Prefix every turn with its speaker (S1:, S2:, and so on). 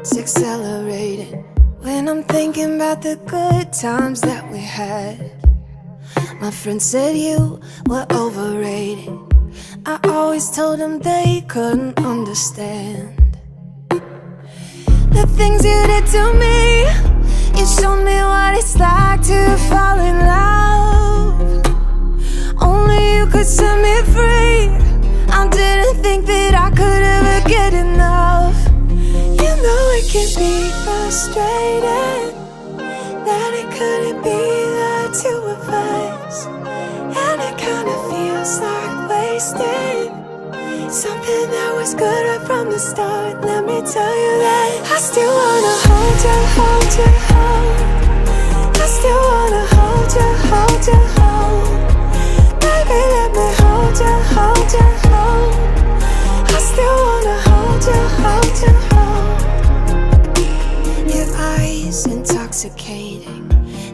S1: heart's accelerating when I'm thinking about the good times that we had. My friend said you were overrated. I always told them they couldn't understand the things you did to me. You showed me what it's like to fall in love. Only you could set me free. I didn't think that I could ever get enough. You know it can be frustrating that it couldn't be the two of us, and it kinda feels like wasting something that was good right from the start. Let me tell you that I still wanna hold you, hold you, hold. I still wanna hold you, hold you, hold. Baby, let me hold you, hold you, hold. I still wanna hold you, hold you, hold. Your eyes intoxicating,